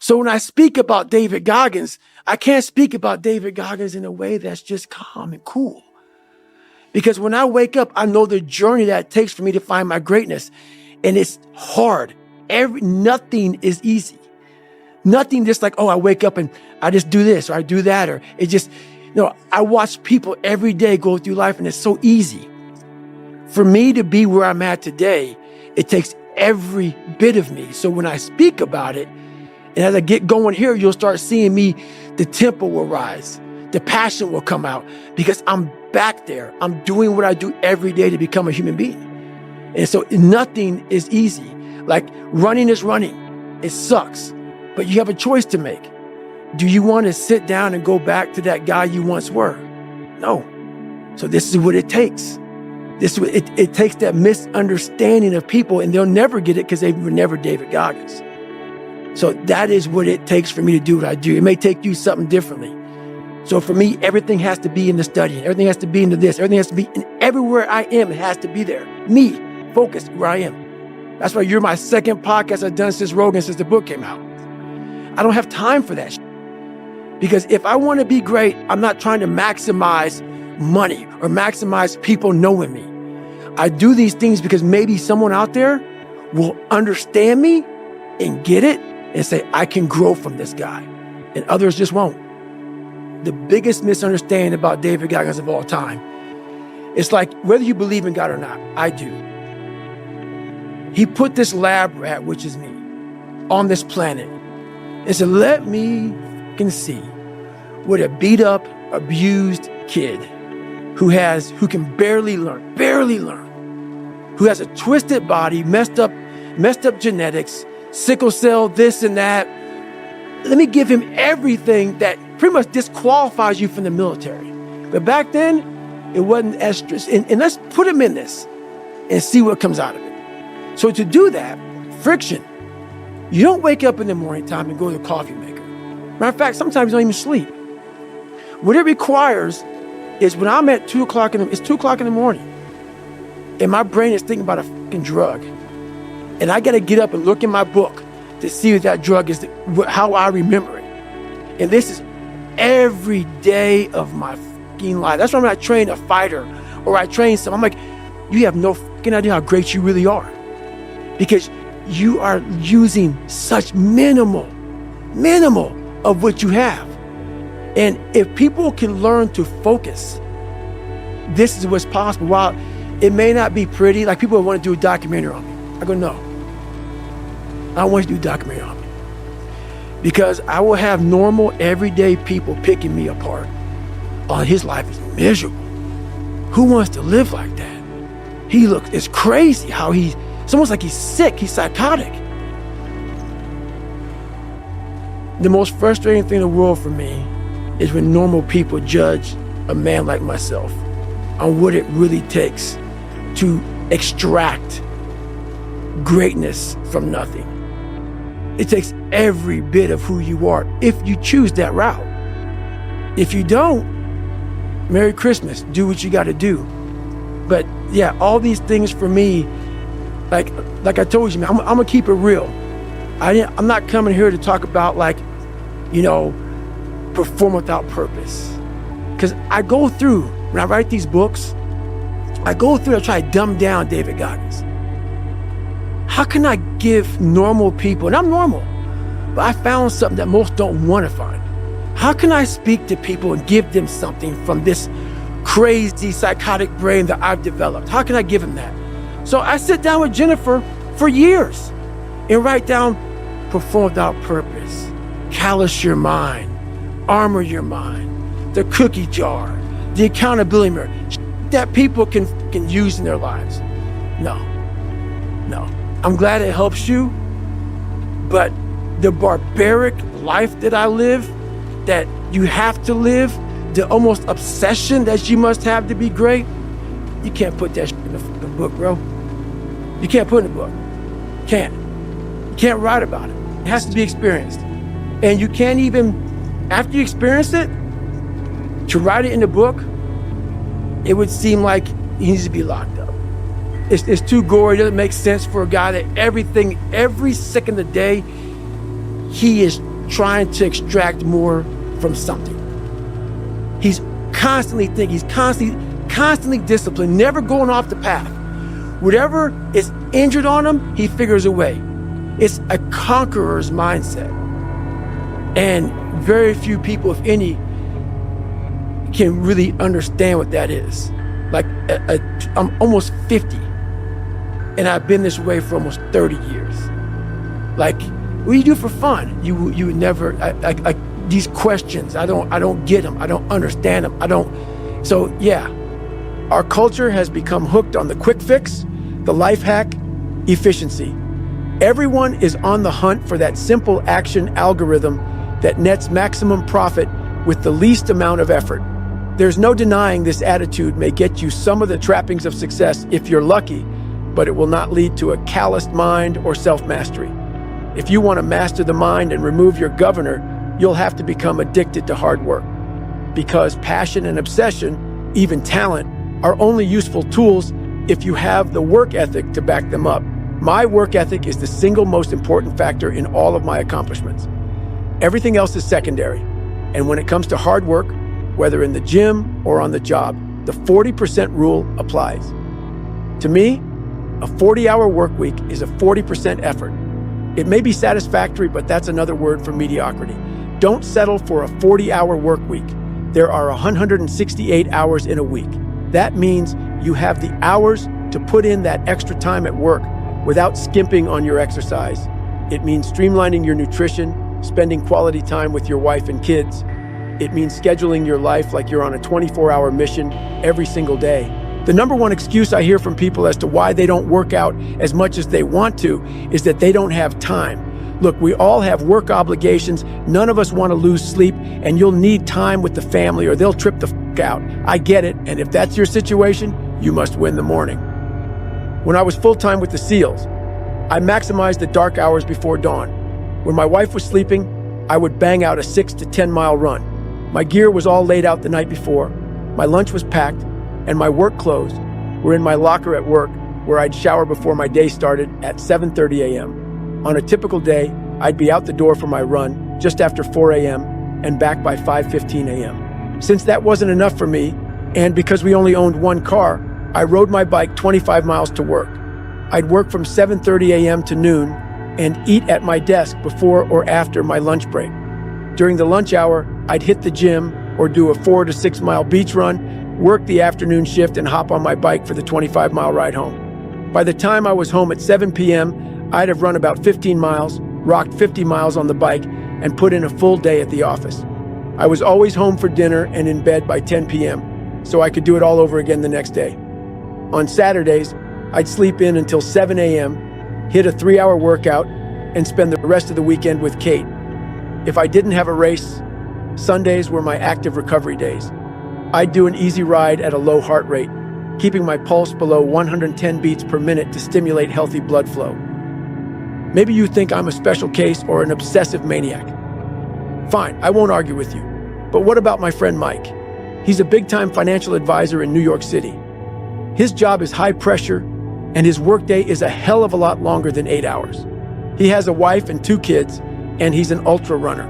So when I speak about David Goggins, I can't speak about David Goggins in a way that's just calm and cool. Because when I wake up, I know the journey that it takes for me to find my greatness. And it's hard. Nothing is easy. Nothing just like, oh, I wake up and I just do this or I do that, or it just, I watch people every day go through life and it's so easy. For me to be where I'm at today, it takes every bit of me. So when I speak about it, and as I get going here, you'll start seeing me, the tempo will rise, the passion will come out because I'm back there. I'm doing what I do every day to become a human being. And so nothing is easy. Like running is running. It sucks. But you have a choice to make. Do you want to sit down and go back to that guy you once were? No. So this is what it takes. It takes that misunderstanding of people, and they'll never get it because they were never David Goggins. So that is what it takes for me to do what I do. It may take you something differently. So for me, everything has to be in the studying. Everything has to be into this. Everything has to be in everywhere I am. It has to be there. Me, focused where I am. That's why you're my second podcast I've done since the book came out. I don't have time for that shit. Because if I want to be great, I'm not trying to maximize money or maximize people knowing me. I do these things because maybe someone out there will understand me and get it and say, I can grow from this guy. And others just won't. The biggest misunderstanding about David Goggins of all time, it's like whether you believe in God or not, I do. He put this lab rat, which is me, on this planet and said, let me see what a beat up, abused kid who can barely learn, who has a twisted body, messed up genetics, sickle cell, this and that. Let me give him everything that pretty much disqualifies you from the military. But back then, it wasn't as stressed. And let's put him in this and see what comes out of it. So to do that, friction. You don't wake up in the morning time and go to the coffee maker. Matter of fact, sometimes you don't even sleep. What it requires is when I'm at 2 o'clock it's 2 o'clock in the morning, and my brain is thinking about a fucking drug. And I got to get up and look in my book to see if that drug is how I remember it. And this is every day of my fucking life. That's why when I train a fighter or I train someone, I'm like, you have no fucking idea how great you really are. Because you are using such minimal of what you have. And if people can learn to focus, this is what's possible. While it may not be pretty, like people want to do a documentary on me. I go, no. I don't want you to do a documentary on me. Because I will have normal, everyday people picking me apart. Oh, his life is miserable. Who wants to live like that? It's crazy how it's almost like he's sick, he's psychotic. The most frustrating thing in the world for me is when normal people judge a man like myself on what it really takes to extract greatness from nothing. It takes every bit of who you are if you choose that route. If you don't, Merry Christmas, do what you got to do. But yeah, all these things for me, like I told you, man, I'm gonna keep it real. I'm not coming here to talk about perform without purpose. Because I go through, when I write these books, I try to dumb down David Goggins. How can I give normal people, and I'm normal, but I found something that most don't want to find. How can I speak to people and give them something from this crazy psychotic brain that I've developed? How can I give them that? So I sit down with Jennifer for years and write down perform without purpose, callous your mind, armor your mind, the cookie jar, the accountability mirror, that people can use in their lives. No. I'm glad it helps you, but the barbaric life that I live, that you have to live, the almost obsession that you must have to be great, you can't put that in the book, bro. You can't put it in the book. You can't write about it. It has to be experienced. And you can't even, after you experience it, to write it in the book, it would seem like he needs to be locked up. It's too gory. It doesn't make sense for a guy that every second of the day, he is trying to extract more from something. He's constantly thinking, he's constantly disciplined, never going off the path. Whatever is injured on him, he figures a way. It's a conqueror's mindset. And very few people, if any, can really understand what that is. Like, I'm almost 50, and I've been this way for almost 30 years. Like, what do you do for fun? You would never, these questions, I don't get them. I don't understand them. So yeah, our culture has become hooked on the quick fix, the life hack, efficiency. Everyone is on the hunt for that simple action algorithm that nets maximum profit with the least amount of effort. There's no denying this attitude may get you some of the trappings of success if you're lucky, but it will not lead to a calloused mind or self-mastery. If you want to master the mind and remove your governor, you'll have to become addicted to hard work. Because passion and obsession, even talent, are only useful tools if you have the work ethic to back them up. My work ethic is the single most important factor in all of my accomplishments. Everything else is secondary. And when it comes to hard work, whether in the gym or on the job, the 40% rule applies. To me, a 40-hour work week is a 40% effort. It may be satisfactory, but that's another word for mediocrity. Don't settle for a 40-hour work week. There are 168 hours in a week. That means you have the hours to put in that extra time at work without skimping on your exercise. It means streamlining your nutrition, spending quality time with your wife and kids. It means scheduling your life like you're on a 24-hour mission every single day. The number one excuse I hear from people as to why they don't work out as much as they want to is that they don't have time. Look, we all have work obligations. None of us want to lose sleep, and you'll need time with the family or they'll trip the f*** out. I get it, and if that's your situation, you must win the morning. When I was full-time with the SEALs, I maximized the dark hours before dawn. When my wife was sleeping, I would bang out a 6 to 10 mile run. My gear was all laid out the night before, my lunch was packed, and my work clothes were in my locker at work, where I'd shower before my day started at 7:30 a.m. On a typical day, I'd be out the door for my run just after 4 a.m. and back by 5:15 a.m. Since that wasn't enough for me, and because we only owned one car, I rode my bike 25 miles to work. I'd work from 7:30 a.m. to noon and eat at my desk before or after my lunch break. During the lunch hour, I'd hit the gym or do a 4 to 6 mile beach run, work the afternoon shift, and hop on my bike for the 25-mile ride home. By the time I was home at 7 p.m., I'd have run about 15 miles, rocked 50 miles on the bike, and put in a full day at the office. I was always home for dinner and in bed by 10 p.m., so I could do it all over again the next day. On Saturdays, I'd sleep in until 7 a.m., hit a 3-hour workout, and spend the rest of the weekend with Kate. If I didn't have a race, Sundays were my active recovery days. I'd do an easy ride at a low heart rate, keeping my pulse below 110 beats per minute to stimulate healthy blood flow. Maybe you think I'm a special case or an obsessive maniac. Fine, I won't argue with you. But what about my friend Mike? He's a big-time financial advisor in New York City. His job is high pressure, and his workday is a hell of a lot longer than 8 hours. He has a wife and 2 kids, and he's an ultra runner.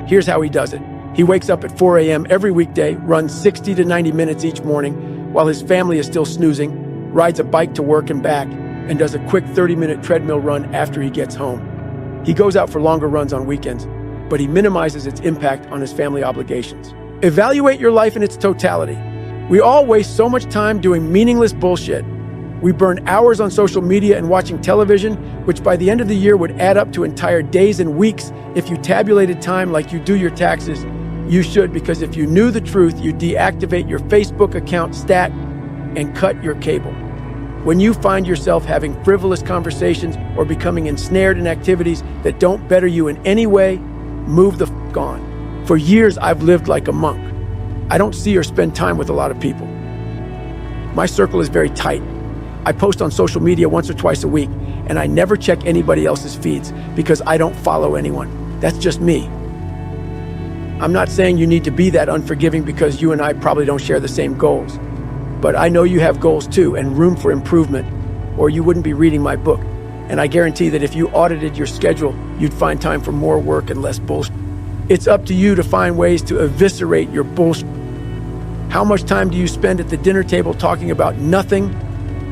Here's how he does it. He wakes up at 4 a.m. every weekday, runs 60 to 90 minutes each morning while his family is still snoozing, rides a bike to work and back, and does a quick 30-minute treadmill run after he gets home. He goes out for longer runs on weekends, but he minimizes its impact on his family obligations. Evaluate your life in its totality. We all waste so much time doing meaningless bullshit. We burn hours on social media and watching television, which by the end of the year would add up to entire days and weeks if you tabulated time like you do your taxes. You should, because if you knew the truth, you'd deactivate your Facebook account stat and cut your cable. When you find yourself having frivolous conversations or becoming ensnared in activities that don't better you in any way, move the f*** on. For years, I've lived like a monk. I don't see or spend time with a lot of people. My circle is very tight. I post on social media once or twice a week, and I never check anybody else's feeds because I don't follow anyone. That's just me. I'm not saying you need to be that unforgiving because you and I probably don't share the same goals. But I know you have goals too and room for improvement, or you wouldn't be reading my book. And I guarantee that if you audited your schedule you'd find time for more work and less bullshit. It's up to you to find ways to eviscerate your bullshit. How much time do you spend at the dinner table talking about nothing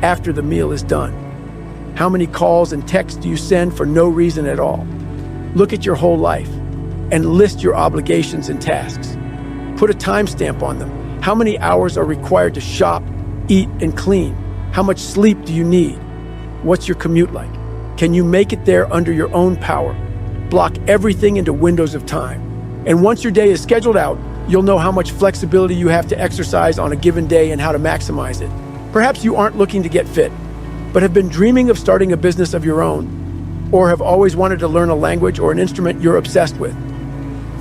after the meal is done? How many calls and texts do you send for no reason at all? Look at your whole life and list your obligations and tasks. Put a timestamp on them. How many hours are required to shop, eat, and clean? How much sleep do you need? What's your commute like? Can you make it there under your own power? Block everything into windows of time. And once your day is scheduled out, you'll know how much flexibility you have to exercise on a given day and how to maximize it. Perhaps you aren't looking to get fit, but have been dreaming of starting a business of your own, or have always wanted to learn a language or an instrument you're obsessed with.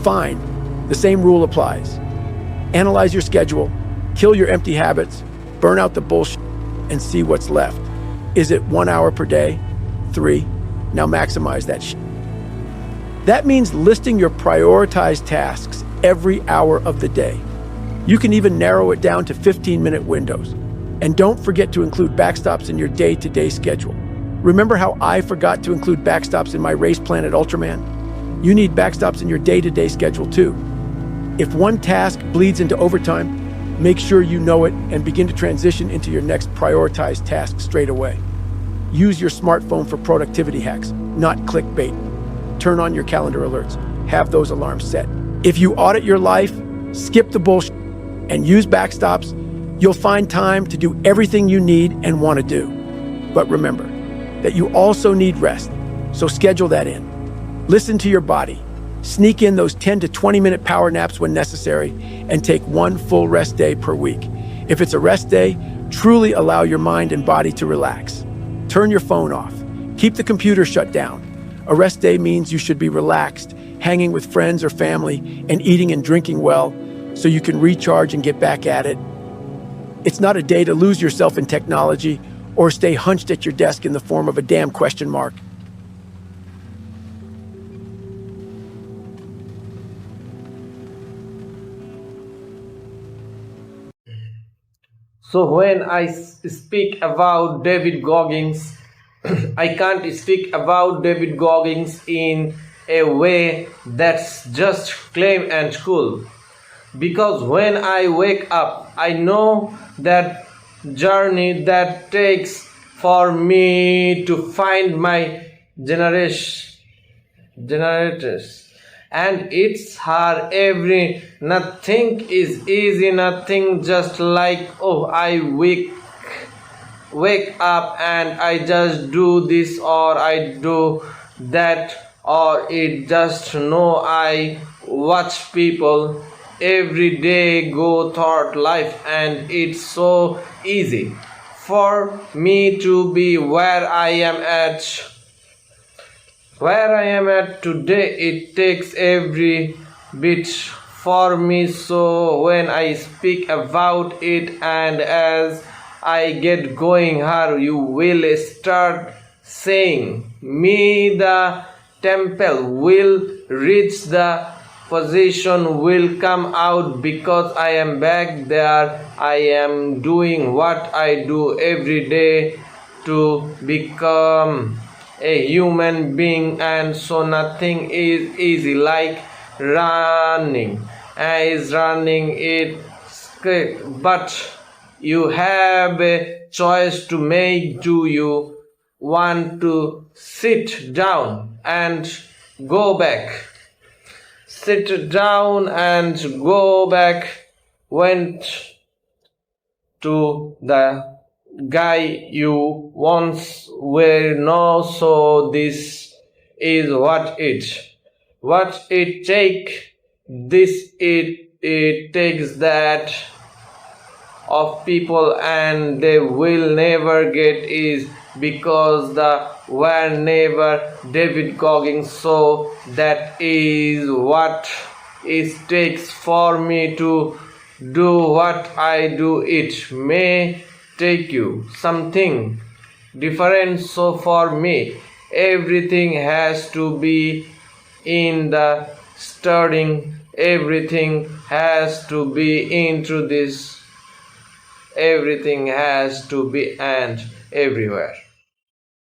Fine, the same rule applies. Analyze your schedule, kill your empty habits, burn out the bullshit, and see what's left. Is it 1 hour per day? 3? Now maximize that shit. That means listing your prioritized tasks every hour of the day. You can even narrow it down to 15-minute windows. And don't forget to include backstops in your day-to-day schedule. Remember how I forgot to include backstops in my race plan at Ultraman? You need backstops in your day-to-day schedule too. If one task bleeds into overtime, make sure you know it and begin to transition into your next prioritized task straight away. Use your smartphone for productivity hacks, not clickbait. Turn on your calendar alerts. Have those alarms set. If you audit your life, skip the bullshit, and use backstops, you'll find time to do everything you need and want to do. But remember that you also need rest, so schedule that in. Listen to your body. Sneak in those 10 to 20-minute power naps when necessary, and take one full rest day per week. If it's a rest day, truly allow your mind and body to relax. Turn your phone off. Keep the computer shut down. A rest day means you should be relaxed, hanging with friends or family, and eating and drinking well, so you can recharge and get back at it. It's not a day to lose yourself in technology or stay hunched at your desk in the form of a damn question mark. So when I speak about David Goggins, I can't speak about David Goggins in a way that's just claim and cool. Because when I wake up, I know that journey that takes for me to find my generators. And it's hard every, nothing is easy, nothing just like, oh, I wake up and I just do this or I do that, or it just no, I watch people every day go through life and it's so easy for me to be where I am at today. It takes every bit for me, so when I speak about it and as I get going here, you will start saying me the temple will reach, the position will come out, because I am back there. I am doing what I do every day to become a human being, and so nothing is easy like running it, but you have a choice to make. Do you want to sit down and go back? Sit down and go back. Went to the guy you once were. No, so this is what it take. It takes that of people, and they will never get is because the were never David Goggins. So that is what it takes for me to do what I do. It may take you something different. So for me, everything has to be in the starting. Everything has to be into this. Everything has to be and everywhere.